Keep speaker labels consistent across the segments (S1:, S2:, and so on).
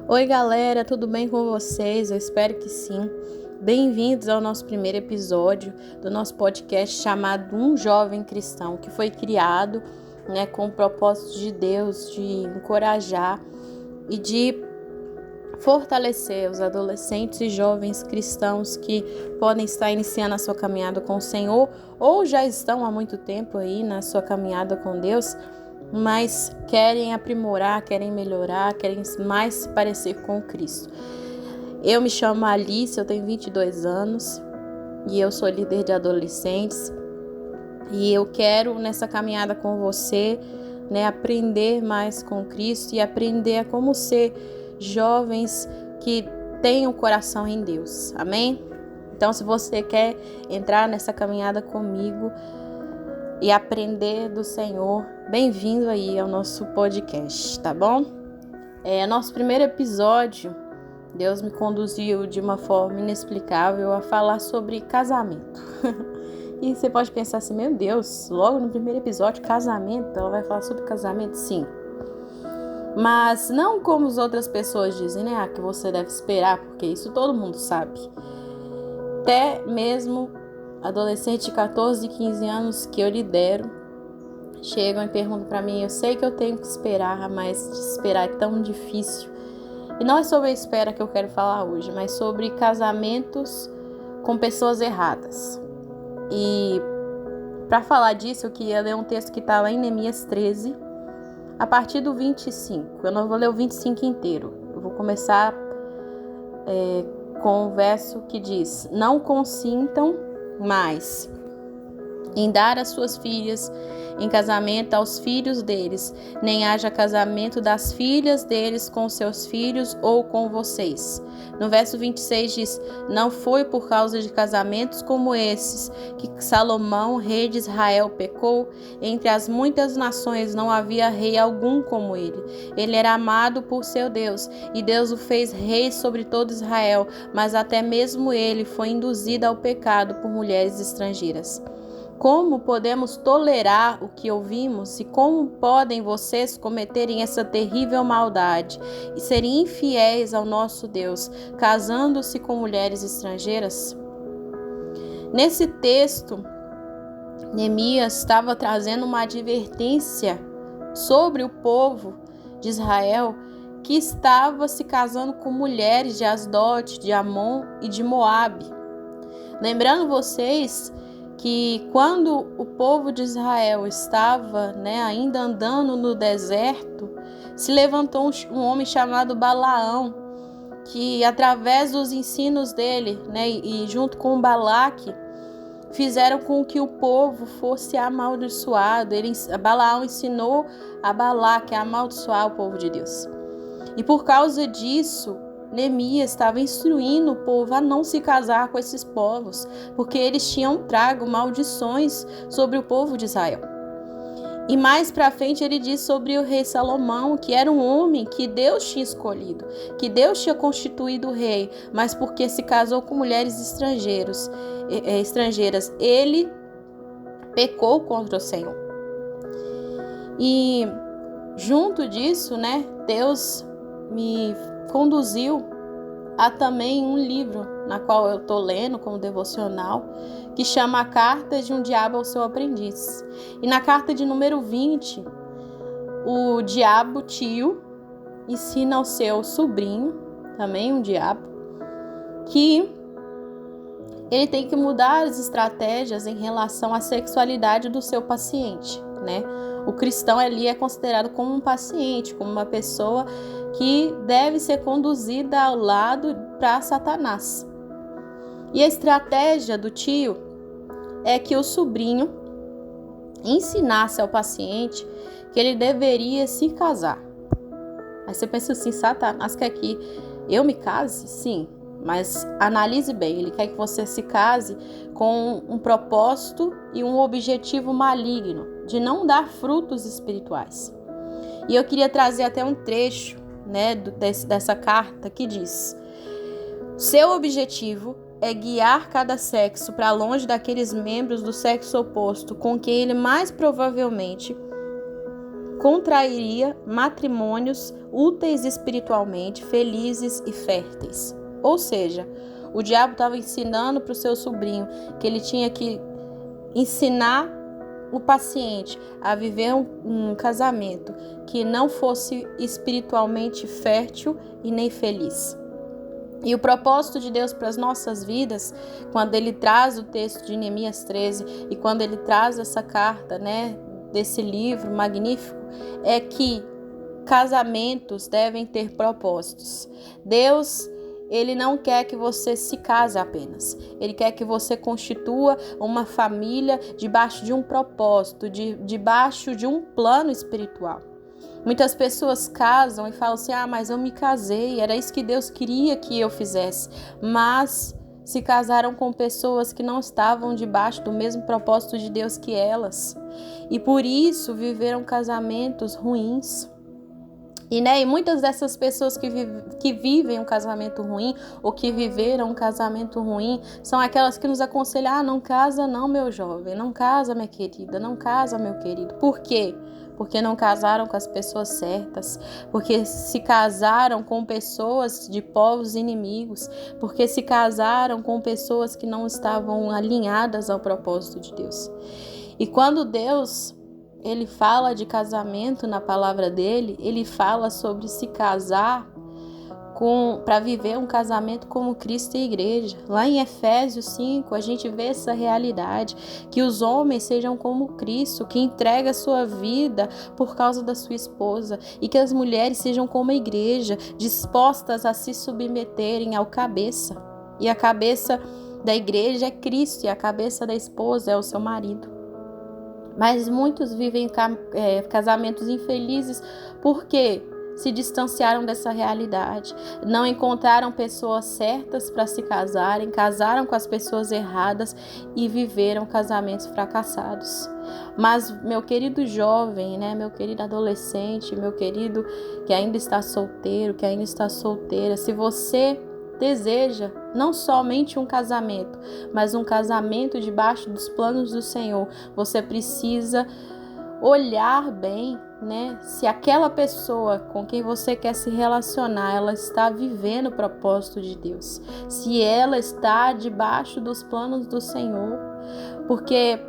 S1: Oi galera, tudo bem com vocês? Eu espero que sim. Bem-vindos ao nosso primeiro episódio do nosso podcast chamado Um Jovem Cristão, que foi criado, com o propósito de Deus de encorajar e de fortalecer os adolescentes e jovens cristãos que podem estar iniciando a sua caminhada com o Senhor ou já estão há muito tempo aí na sua caminhada com Deus, mas querem aprimorar, querem melhorar, querem mais se parecer com Cristo. Eu me chamo Alice, eu tenho 22 anos e eu sou líder de adolescentes e eu quero nessa caminhada com você, aprender mais com Cristo e aprender a como ser jovens que têm o coração em Deus, amém? Então, se você quer entrar nessa caminhada comigo e aprender do Senhor, bem-vindo aí ao nosso podcast, tá bom? Nosso primeiro episódio, Deus me conduziu de uma forma inexplicável a falar sobre casamento. E você pode pensar assim, meu Deus, logo no primeiro episódio, casamento, ela vai falar sobre casamento? Sim. Mas não como as outras pessoas dizem, que você deve esperar, porque isso todo mundo sabe. Até mesmo adolescentes de 14 e 15 anos que eu lidero, chegam e perguntam para mim, eu sei que eu tenho que esperar, mas esperar é tão difícil. E não é sobre a espera que eu quero falar hoje, mas sobre casamentos com pessoas erradas. E para falar disso, eu queria ler um texto que está lá em Neemias 13, a partir do 25. Eu não vou ler o 25 inteiro. Eu vou começar com o verso que diz: não consintam mais em dar as suas filhas em casamento aos filhos deles, nem haja casamento das filhas deles com seus filhos ou com vocês. No verso 26 diz: não foi por causa de casamentos como esses que Salomão, rei de Israel, pecou. Entre as muitas nações não havia rei algum como ele. Ele era amado por seu Deus, e Deus o fez rei sobre todo Israel, mas até mesmo ele foi induzido ao pecado por mulheres estrangeiras. Como podemos tolerar o que ouvimos e como podem vocês cometerem essa terrível maldade e serem infiéis ao nosso Deus, casando-se com mulheres estrangeiras? Nesse texto, Neemias estava trazendo uma advertência sobre o povo de Israel que estava se casando com mulheres de Asdod, de Amon e de Moabe. Lembrando vocês que quando o povo de Israel estava ainda andando no deserto, se levantou um homem chamado Balaão, que através dos ensinos dele e junto com Balaque, fizeram com que o povo fosse amaldiçoado. Balaão ensinou a Balaque a amaldiçoar o povo de Deus. E por causa disso, Neemias estava instruindo o povo a não se casar com esses povos, porque eles tinham trago maldições sobre o povo de Israel. E mais para frente ele diz sobre o rei Salomão, que era um homem que Deus tinha escolhido, que Deus tinha constituído rei, mas porque se casou com mulheres estrangeiras, ele pecou contra o Senhor. E junto disso, Deus me conduziu a também um livro na qual eu estou lendo como devocional, que chama A Carta de um Diabo ao Seu Aprendiz. E na carta de número 20, o diabo tio ensina ao seu sobrinho, também um diabo, que ele tem que mudar as estratégias em relação à sexualidade do seu paciente, O cristão ali é considerado como um paciente, como uma pessoa que deve ser conduzida ao lado para Satanás. E a estratégia do tio é que o sobrinho ensinasse ao paciente que ele deveria se casar. Aí você pensa assim, Satanás quer que eu me case? Sim, mas analise bem, ele quer que você se case com um propósito e um objetivo maligno, de não dar frutos espirituais. E eu queria trazer até um trecho dessa carta que diz: seu objetivo é guiar cada sexo para longe daqueles membros do sexo oposto com quem ele mais provavelmente contrairia matrimônios úteis espiritualmente, felizes e férteis. Ou seja, o diabo estava ensinando para o seu sobrinho que ele tinha que ensinar o paciente a viver um casamento que não fosse espiritualmente fértil e nem feliz. E o propósito de Deus para as nossas vidas, quando ele traz o texto de Neemias 13 e quando ele traz essa carta, desse livro magnífico, é que casamentos devem ter propósitos. Deus, ele não quer que você se case apenas. Ele quer que você constitua uma família debaixo de um propósito, debaixo de um plano espiritual. Muitas pessoas casam e falam assim, mas eu me casei, era isso que Deus queria que eu fizesse. Mas se casaram com pessoas que não estavam debaixo do mesmo propósito de Deus que elas. E por isso viveram casamentos ruins. E muitas dessas pessoas que vivem um casamento ruim ou que viveram um casamento ruim são aquelas que nos aconselham, não casa não, meu jovem, não casa, minha querida, não casa, meu querido. Por quê? Porque não casaram com as pessoas certas, porque se casaram com pessoas de povos inimigos, porque se casaram com pessoas que não estavam alinhadas ao propósito de Deus. E quando Deus ele fala de casamento na palavra dele, ele fala sobre se casar para viver um casamento como Cristo e a igreja. Lá em Efésios 5, a gente vê essa realidade, que os homens sejam como Cristo, que entrega a sua vida por causa da sua esposa, e que as mulheres sejam como a igreja, dispostas a se submeterem ao cabeça. E a cabeça da igreja é Cristo, e a cabeça da esposa é o seu marido. Mas muitos vivem casamentos infelizes porque se distanciaram dessa realidade, não encontraram pessoas certas para se casarem, casaram com as pessoas erradas e viveram casamentos fracassados. Mas meu querido jovem, meu querido adolescente, meu querido que ainda está solteiro, que ainda está solteira, se você deseja não somente um casamento, mas um casamento debaixo dos planos do Senhor, você precisa olhar bem, se aquela pessoa com quem você quer se relacionar, ela está vivendo o propósito de Deus, se ela está debaixo dos planos do Senhor, porque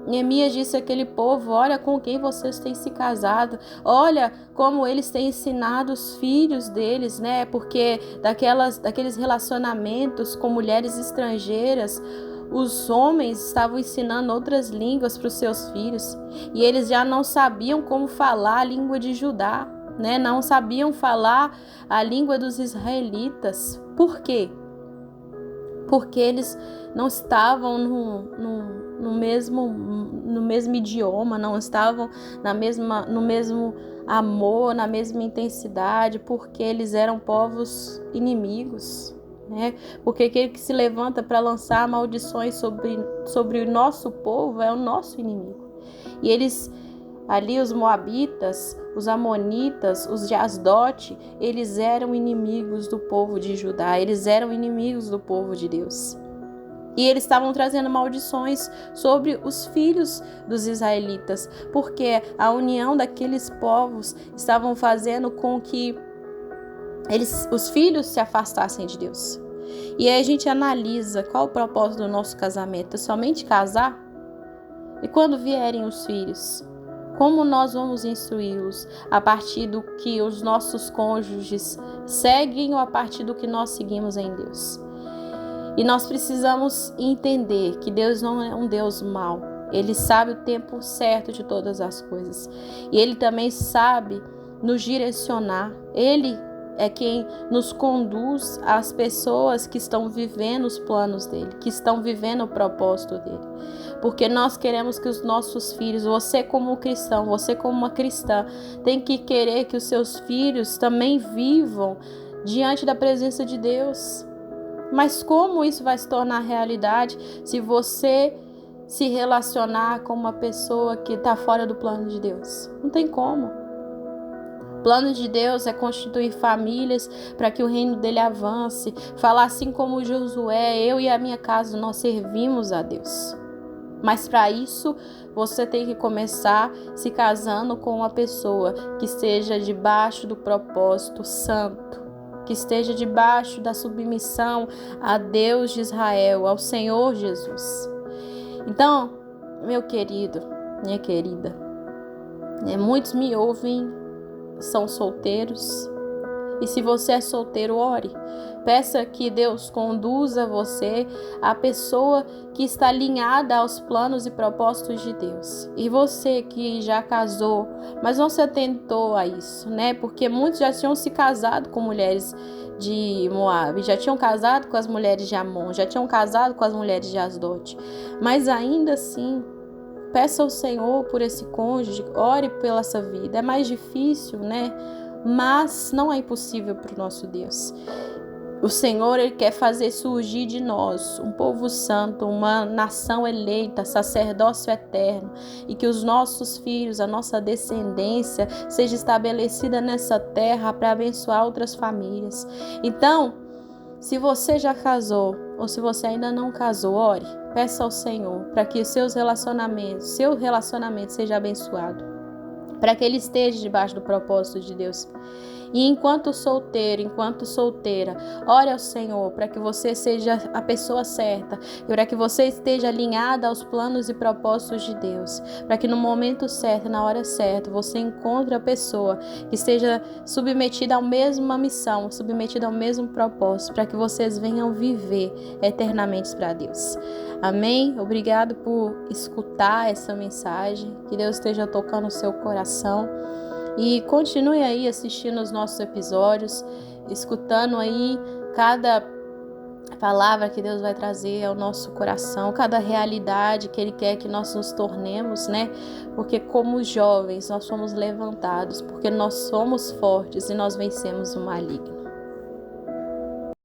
S1: Neemias disse àquele povo, olha com quem vocês têm se casado, olha como eles têm ensinado os filhos deles, porque daqueles relacionamentos com mulheres estrangeiras, os homens estavam ensinando outras línguas para os seus filhos, e eles já não sabiam como falar a língua de Judá, não sabiam falar a língua dos israelitas. Por quê? Porque eles não estavam no mesmo idioma, não estavam no mesmo amor, na mesma intensidade, porque eles eram povos inimigos, porque aquele que se levanta para lançar maldições sobre o nosso povo é o nosso inimigo. E eles ali, os moabitas, os amonitas, os de Asdote, eles eram inimigos do povo de Judá, eles eram inimigos do povo de Deus. E eles estavam trazendo maldições sobre os filhos dos israelitas, porque a união daqueles povos estavam fazendo com que os filhos se afastassem de Deus. E aí a gente analisa qual o propósito do nosso casamento, é somente casar? E quando vierem os filhos, como nós vamos instruí-los? A partir do que os nossos cônjuges seguem ou a partir do que nós seguimos em Deus? E nós precisamos entender que Deus não é um Deus mau. Ele sabe o tempo certo de todas as coisas. E Ele também sabe nos direcionar. Ele é quem nos conduz às pessoas que estão vivendo os planos dele, que estão vivendo o propósito dele. Porque nós queremos que os nossos filhos, você como cristão, você como uma cristã, tem que querer que os seus filhos também vivam diante da presença de Deus. Mas como isso vai se tornar realidade se você se relacionar com uma pessoa que está fora do plano de Deus? Não tem como. O plano de Deus é constituir famílias para que o reino dele avance. Falar assim como Josué, eu e a minha casa, nós servimos a Deus. Mas para isso, você tem que começar se casando com uma pessoa que esteja debaixo do propósito santo, que esteja debaixo da submissão a Deus de Israel, ao Senhor Jesus. Então, meu querido, minha querida, muitos me ouvem, são solteiros. E se você é solteiro, ore. Peça que Deus conduza você à pessoa que está alinhada aos planos e propósitos de Deus. E você que já casou, mas não se atentou a isso, né? Porque muitos já tinham se casado com mulheres de Moabe, já tinham casado com as mulheres de Amon, já tinham casado com as mulheres de Asdote. Mas ainda assim, peça ao Senhor por esse cônjuge, ore pela essa vida. É mais difícil, né? Mas não é impossível para o nosso Deus. O Senhor, Ele quer fazer surgir de nós um povo santo, uma nação eleita, sacerdócio eterno, e que os nossos filhos, a nossa descendência, seja estabelecida nessa terra para abençoar outras famílias. Então, se você já casou ou se você ainda não casou, ore, peça ao Senhor para que os seu relacionamento seja abençoado, para que ele esteja debaixo do propósito de Deus. E enquanto solteiro, enquanto solteira, ore ao Senhor para que você seja a pessoa certa e para que você esteja alinhada aos planos e propósitos de Deus, para que no momento certo, na hora certa, você encontre a pessoa que esteja submetida à mesma missão, submetida ao mesmo propósito, para que vocês venham viver eternamente para Deus. Amém? Obrigado por escutar essa mensagem, que Deus esteja tocando o seu coração. E continue aí assistindo os nossos episódios, escutando aí cada palavra que Deus vai trazer ao nosso coração, cada realidade que Ele quer que nós nos tornemos, né? Porque como jovens nós somos levantados, porque nós somos fortes e nós vencemos o maligno.